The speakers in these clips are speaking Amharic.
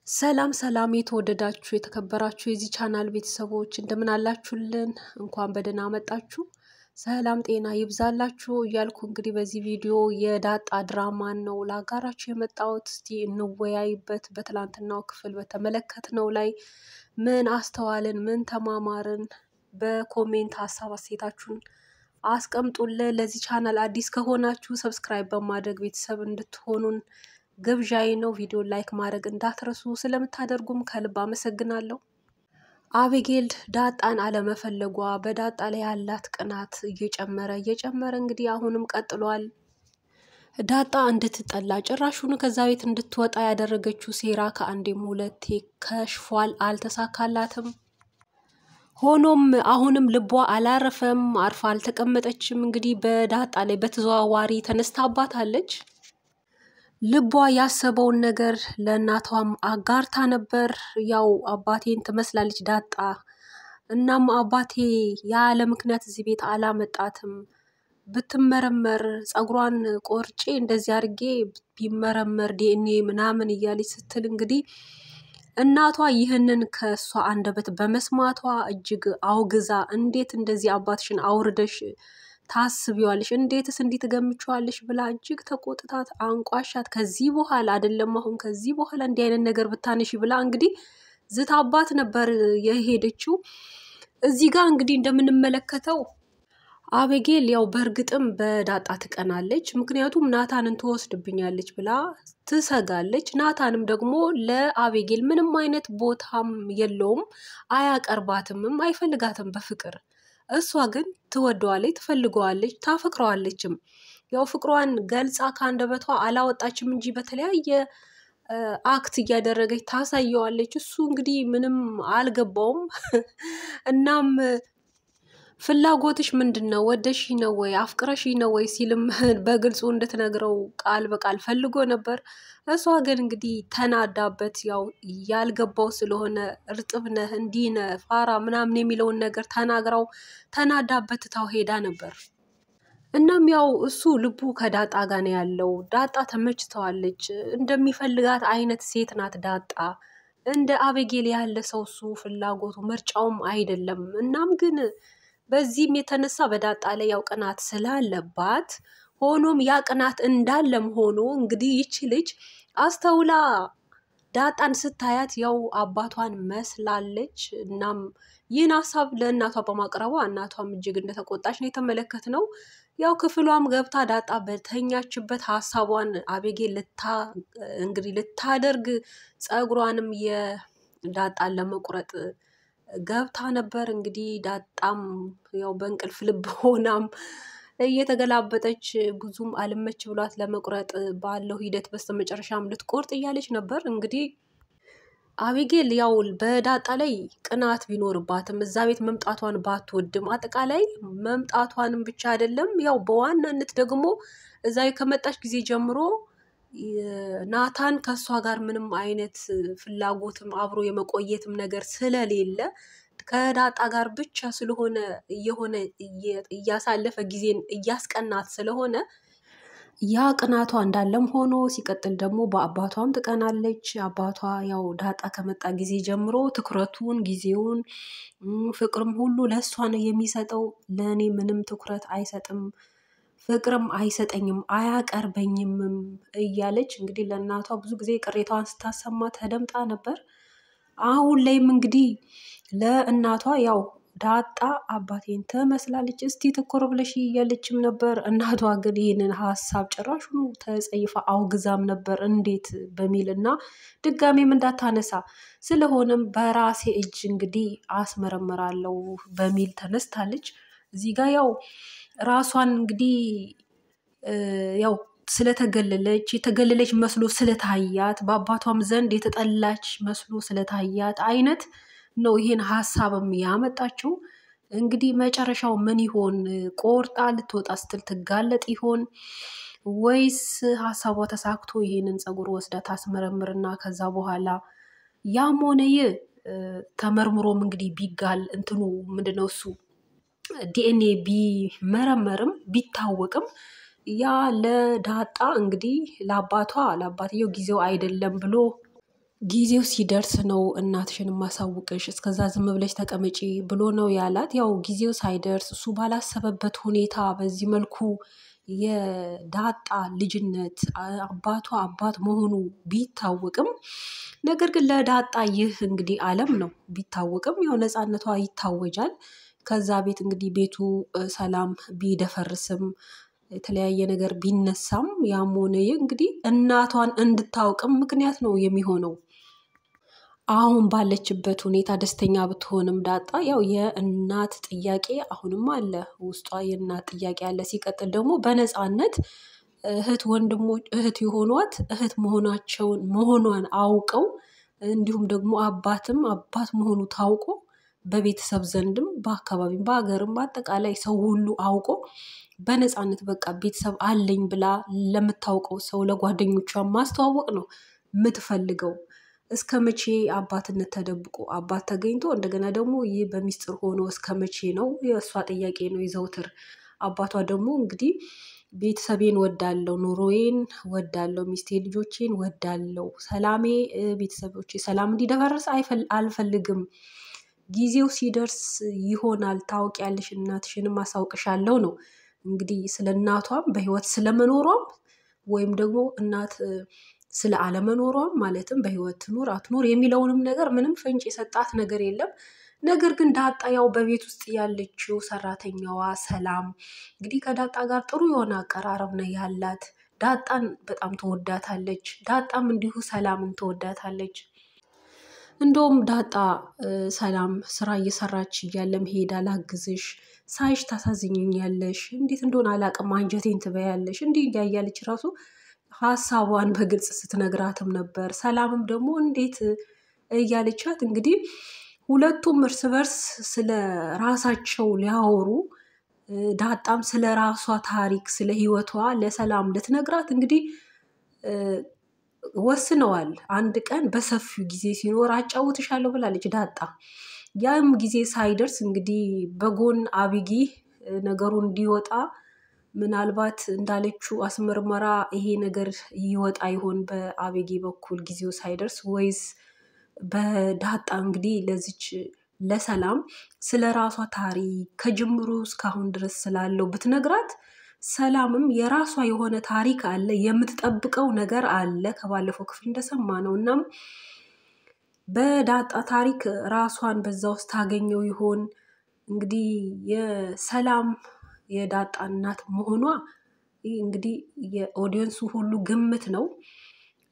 ሰላም ሰላም የተወደዳችሁ የተከበራችሁ የዚህ ቻናል ቤተሰቦች እንደምን አላችሁልን? እንኳን በደህና መጣችሁ። ሰላም ጤና ይብዛላችሁ እያልኩ እንግዲህ በዚህ ቪዲዮ የዳጣ ድራማን ነው ላጋራችሁ የመጣሁት። እስቲ እንወያይበት። በትላንትናው ክፍል በተመለከትነው ላይ ምን አስተዋልን፣ ምን ተማማርን? በኮሜንት ሀሳብ አስተያየታችሁን አስቀምጡልን። ለዚህ ቻናል አዲስ ከሆናችሁ ሰብስክራይብ በማድረግ ቤተሰብ እንድትሆኑን ግብዣዬ ነው። ቪዲዮ ላይክ ማድረግ እንዳትረሱ። ስለምታደርጉም ከልብ አመሰግናለሁ። አቤጌል ዳጣን አለመፈለጓ በዳጣ ላይ ያላት ቅናት እየጨመረ እንግዲህ አሁንም ቀጥሏል። ዳጣ እንድትጠላ ጭራሹን ከዛ ቤት እንድትወጣ ያደረገችው ሴራ ከአንዴም ሁለቴ ከሽፏል፣ አልተሳካላትም። ሆኖም አሁንም ልቧ አላረፈም፣ አርፋ አልተቀመጠችም። እንግዲህ በዳጣ ላይ በተዘዋዋሪ ተነስታባታለች። ልቧ ያሰበውን ነገር ለእናቷም አጋርታ ነበር። ያው አባቴን ትመስላለች ዳጣ፣ እናም አባቴ ያለ ምክንያት እዚህ ቤት አላመጣትም፣ ብትመረመር ፀጉሯን ቆርጬ እንደዚህ አድርጌ ቢመረመር ዲኤንኤ ምናምን እያለች ስትል እንግዲህ እናቷ ይህንን ከእሷ አንደበት በመስማቷ እጅግ አውግዛ፣ እንዴት እንደዚህ አባትሽን አውርደሽ ታስቢዋለሽ? እንዴትስ እንዲህ ትገምቺዋለሽ? ብላ እጅግ ተቆጥታት አንቋሻት። ከዚህ በኋላ አይደለም አሁን ከዚህ በኋላ እንዲህ አይነት ነገር ብታነሺ ብላ እንግዲህ ዝታባት ነበር የሄደችው። እዚህ ጋር እንግዲህ እንደምንመለከተው አቤጌል ያው በእርግጥም በዳጣ ትቀናለች። ምክንያቱም ናታንን ትወስድብኛለች ብላ ትሰጋለች። ናታንም ደግሞ ለአቤጌል ምንም አይነት ቦታም የለውም፣ አያቀርባትምም፣ አይፈልጋትም በፍቅር። እሷ ግን ትወደዋለች፣ ትፈልገዋለች፣ ታፈቅረዋለችም። ያው ፍቅሯን ገልጻ ከአንደበቷ አላወጣችም እንጂ በተለያየ አክት እያደረገች ታሳየዋለች። እሱ እንግዲህ ምንም አልገባውም። እናም ፍላጎትሽ ምንድን ነው? ወደሽ ነው ወይ አፍቅረሽ ነው ወይ ሲልም በግልጹ እንድትነግረው ቃል በቃል ፈልጎ ነበር። እሷ ግን እንግዲህ ተናዳበት፣ ያው ያልገባው ስለሆነ እርጥብ ነህ እንዲህ ነህ ፋራ ምናምን የሚለውን ነገር ተናግራው ተናዳበት ትታው ሄዳ ነበር። እናም ያው እሱ ልቡ ከዳጣ ጋር ነው ያለው። ዳጣ ተመችተዋለች፣ እንደሚፈልጋት አይነት ሴት ናት ዳጣ። እንደ አቤጌል ያለ ሰው እሱ ፍላጎቱ ምርጫውም አይደለም። እናም ግን በዚህም የተነሳ በዳጣ ላይ ያው ቅናት ስላለባት፣ ሆኖም ያ ቅናት እንዳለም ሆኖ እንግዲህ ይቺ ልጅ አስተውላ ዳጣን ስታያት ያው አባቷን መስላለች። እናም ይህን ሀሳብ ለእናቷ በማቅረቧ እናቷም እጅግ እንደተቆጣች ነው የተመለከትነው። ያው ክፍሏም ገብታ ዳጣ በተኛችበት ሀሳቧን አቤጌል እንግዲህ ልታደርግ ፀጉሯንም የዳጣን ለመቁረጥ ገብታ ነበር። እንግዲህ ዳጣም ያው በእንቅልፍ ልብ ሆናም እየተገላበጠች ብዙም አልመች ብሏት ለመቁረጥ ባለው ሂደት በስተመጨረሻም ልትቆርጥ እያለች ነበር። እንግዲህ አቤጌል ያው በዳጣ ላይ ቅናት ቢኖርባትም እዛ ቤት መምጣቷን ባትወድም፣ አጠቃላይ መምጣቷንም ብቻ አይደለም ያው በዋናነት ደግሞ እዛ ከመጣች ጊዜ ጀምሮ ናታን ከእሷ ጋር ምንም አይነት ፍላጎትም አብሮ የመቆየትም ነገር ስለሌለ ከዳጣ ጋር ብቻ ስለሆነ እያሳለፈ ጊዜን እያስቀናት ስለሆነ ያ ቅናቷ እንዳለም ሆኖ ሲቀጥል ደግሞ በአባቷም ትቀናለች። አባቷ ያው ዳጣ ከመጣ ጊዜ ጀምሮ ትኩረቱን፣ ጊዜውን፣ ፍቅርም ሁሉ ለእሷ ነው የሚሰጠው። ለእኔ ምንም ትኩረት አይሰጥም፣ ፍቅርም አይሰጠኝም፣ አያቀርበኝምም እያለች እንግዲህ ለእናቷ ብዙ ጊዜ ቅሬታዋን ስታሰማ ተደምጣ ነበር። አሁን ላይም እንግዲህ ለእናቷ ያው ዳጣ አባቴን ትመስላለች እስቲ ትኩር ብለሽ እያለችም ነበር። እናቷ ግን ይህንን ሀሳብ ጭራሹኑ ተጸይፋ አውግዛም ነበር፣ እንዴት በሚል እና ድጋሜም እንዳታነሳ። ስለሆነም በራሴ እጅ እንግዲህ አስመረምራለሁ በሚል ተነስታለች። እዚህ ጋር ያው ራሷን እንግዲህ ያው ስለተገለለች የተገለለች መስሎ ስለታያት፣ በአባቷም ዘንድ የተጠላች መስሎ ስለታያት አይነት ነው ይሄን ሀሳብም ያመጣችው። እንግዲህ መጨረሻው ምን ይሆን? ቆርጣ ልትወጣ ስትል ትጋለጥ ይሆን ወይስ ሀሳቧ ተሳክቶ ይሄንን ፀጉር ወስዳ ታስመረምርና ከዛ በኋላ ያም ሆነ ተመርምሮም እንግዲህ ቢጋል እንትኑ ምንድነው እሱ ዲኤንኤ ቢመረመርም ቢታወቅም ያ ለዳጣ እንግዲህ ለአባትየው ጊዜው አይደለም ብሎ ጊዜው ሲደርስ ነው እናትሽን ማሳውቅሽ፣ እስከዛ ዝም ብለሽ ተቀመጪ ብሎ ነው ያላት። ያው ጊዜው ሳይደርስ እሱ ባላሰበበት ሁኔታ በዚህ መልኩ የዳጣ ልጅነት አባቷ አባት መሆኑ ቢታወቅም፣ ነገር ግን ለዳጣ ይህ እንግዲህ ዓለም ነው። ቢታወቅም ያው ነፃነቷ ይታወጃል። ከዛ ቤት እንግዲህ ቤቱ ሰላም ቢደፈርስም የተለያየ ነገር ቢነሳም ያም ሆነ ይህ እንግዲህ እናቷን እንድታውቅም ምክንያት ነው የሚሆነው። አሁን ባለችበት ሁኔታ ደስተኛ ብትሆንም ዳጣ ያው የእናት ጥያቄ አሁንም አለ ውስጧ፣ የእናት ጥያቄ አለ። ሲቀጥል ደግሞ በነፃነት እህት ወንድሞች እህት የሆኗት እህት መሆኗን አውቀው እንዲሁም ደግሞ አባትም አባት መሆኑ ታውቆ በቤተሰብ ዘንድም በአካባቢም በሀገርም በአጠቃላይ ሰው ሁሉ አውቆ በነፃነት በቃ ቤተሰብ አለኝ ብላ ለምታውቀው ሰው ለጓደኞቿ ማስተዋወቅ ነው የምትፈልገው። እስከ መቼ አባትነት ተደብቆ አባት ተገኝቶ እንደገና ደግሞ ይህ በሚስጥር ሆኖ እስከ መቼ ነው? የእሷ ጥያቄ ነው የዘውትር። አባቷ ደግሞ እንግዲህ ቤተሰቤን ወዳለው፣ ኑሮዬን ወዳለው፣ ሚስቴ ልጆቼን ወዳለው፣ ሰላሜ ቤተሰቦቼ ሰላም እንዲደፈርስ አልፈልግም። ጊዜው ሲደርስ ይሆናል ታውቂያለሽ፣ እናትሽንም አሳውቅሻለሁ ነው እንግዲህ። ስለ እናቷም በህይወት ስለመኖሯም ወይም ደግሞ እናት ስለ አለመኖሯም ማለትም በህይወት ትኑር አትኑር የሚለውንም ነገር ምንም ፍንጭ የሰጣት ነገር የለም። ነገር ግን ዳጣ ያው በቤት ውስጥ ያለችው ሰራተኛዋ ሰላም እንግዲህ ከዳጣ ጋር ጥሩ የሆነ አቀራረብ ነው ያላት። ዳጣን በጣም ትወዳታለች። ዳጣም እንዲሁ ሰላምን ትወዳታለች። እንደውም ዳጣ ሰላም ስራ እየሰራች እያለ መሄድ አላግዝሽ፣ ሳይሽ ታሳዝኝኛለሽ፣ እንዴት እንደሆነ አላቅም አንጀቴን ትበያለሽ፣ እንዲህ እያያለች ራሱ ሀሳቧን በግልጽ ስትነግራትም ነበር። ሰላምም ደግሞ እንዴት እያለቻት እንግዲህ ሁለቱም እርስ በርስ ስለ ራሳቸው ሊያወሩ፣ ዳጣም ስለ ራሷ ታሪክ ስለ ህይወቷ ለሰላም ልትነግራት እንግዲህ ወስነዋል። አንድ ቀን በሰፊው ጊዜ ሲኖር አጫውትሻለሁ ብላለች ዳጣ። ያም ጊዜ ሳይደርስ እንግዲህ በጎን አቢጊ ነገሩ እንዲወጣ ምናልባት እንዳለችው አስመርመራ ይሄ ነገር ይወጣ ይሆን በአቤጌ በኩል ጊዜው ሳይደርስ፣ ወይስ በዳጣ እንግዲህ ለዚች ለሰላም ስለ ራሷ ታሪክ ከጅምሩ እስካሁን ድረስ ስላለው ብትነግራት፣ ሰላምም የራሷ የሆነ ታሪክ አለ፣ የምትጠብቀው ነገር አለ ከባለፈው ክፍል እንደሰማ ነው። እናም በዳጣ ታሪክ ራሷን በዛ ውስጥ ታገኘው ይሆን እንግዲህ። የሰላም የዳጣ እናት መሆኗ ይህ እንግዲህ የኦዲየንሱ ሁሉ ግምት ነው።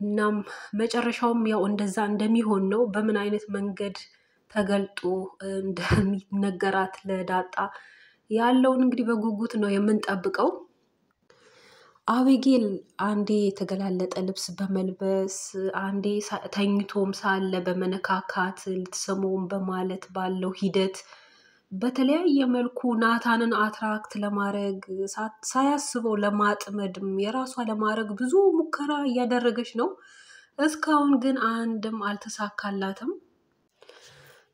እናም መጨረሻውም ያው እንደዛ እንደሚሆን ነው። በምን አይነት መንገድ ተገልጦ እንደሚነገራት ለዳጣ ያለውን እንግዲህ በጉጉት ነው የምንጠብቀው። አቤጌል አንዴ የተገላለጠ ልብስ በመልበስ አንዴ ተኝቶም ሳለ በመነካካት ልትሰማውም በማለት ባለው ሂደት በተለያየ መልኩ ናታንን አትራክት ለማድረግ ሳያስበው ለማጥመድም የራሷ ለማድረግ ብዙ ሙከራ እያደረገች ነው። እስካሁን ግን አንድም አልተሳካላትም።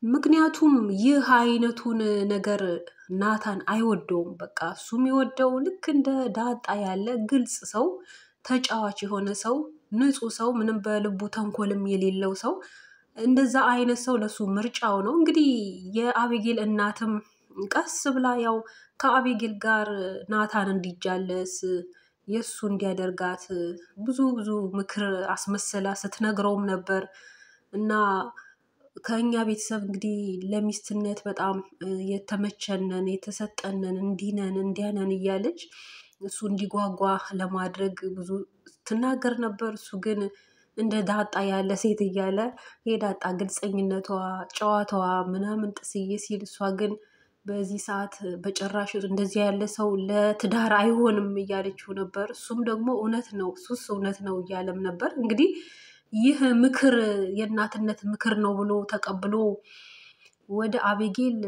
ምክንያቱም ይህ አይነቱን ነገር ናታን አይወደውም። በቃ እሱ የሚወደው ልክ እንደ ዳጣ ያለ ግልጽ ሰው፣ ተጫዋች የሆነ ሰው፣ ንጹህ ሰው፣ ምንም በልቡ ተንኮልም የሌለው ሰው፣ እንደዛ አይነት ሰው ለሱ ምርጫው ነው። እንግዲህ የአቤጌል እናትም ቀስ ብላ ያው ከአቤጌል ጋር ናታን እንዲጃለስ የእሱ እንዲያደርጋት ብዙ ምክር አስመሰላ ስትነግረውም ነበር። እና ከእኛ ቤተሰብ እንግዲህ ለሚስትነት በጣም የተመቸነን የተሰጠነን እንዲነን እንዲያነን እያለች እሱ እንዲጓጓ ለማድረግ ብዙ ትናገር ነበር። እሱ ግን እንደ ዳጣ ያለ ሴት እያለ የዳጣ ግልፀኝነቷ ጨዋታዋ ምናምን ጥስዬ ሲል፣ እሷ ግን በዚህ ሰዓት በጭራሽ እንደዚህ ያለ ሰው ለትዳር አይሆንም እያለችው ነበር። እሱም ደግሞ እውነት ነው፣ እሱስ እውነት ነው እያለም ነበር። እንግዲህ ይህ ምክር የእናትነት ምክር ነው ብሎ ተቀብሎ ወደ አቤጌል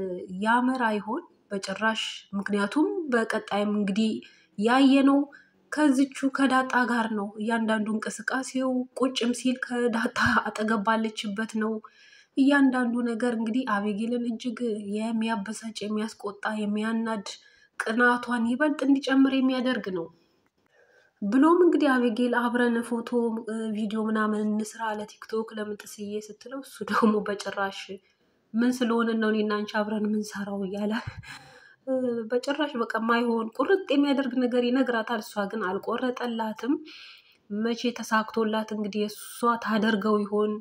ያመራ ይሆን? በጭራሽ። ምክንያቱም በቀጣይም እንግዲህ ያየነው ከዚቹ ከዳጣ ጋር ነው። እያንዳንዱ እንቅስቃሴው ቁጭም ሲል ከዳጣ አጠገብ ባለችበት ነው። እያንዳንዱ ነገር እንግዲህ አቤጌልን እጅግ የሚያበሳጭ የሚያስቆጣ የሚያናድ ቅናቷን ይበልጥ እንዲጨምር የሚያደርግ ነው። ብሎም እንግዲህ አቤጌል አብረን ፎቶ ቪዲዮ ምናምን እንስራ ለቲክቶክ ለምንጥስዬ ስትለው እሱ ደግሞ በጭራሽ ምን ስለሆነ ነው እኔና አንቺ አብረን የምንሰራው እያለ በጭራሽ በቃ ማይሆን ቁርጥ የሚያደርግ ነገር ይነግራታል። እሷ ግን አልቆረጠላትም። መቼ ተሳክቶላት እንግዲህ እሷ ታደርገው ይሆን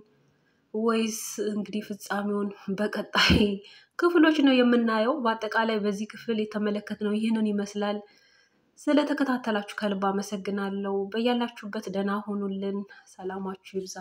ወይስ እንግዲህ ፍጻሜውን በቀጣይ ክፍሎች ነው የምናየው። በአጠቃላይ በዚህ ክፍል የተመለከትነው ይህንን ይመስላል። ስለተከታተላችሁ ከልብ አመሰግናለሁ። በያላችሁበት ደህና ሆኑልን። ሰላማችሁ ይብዛ።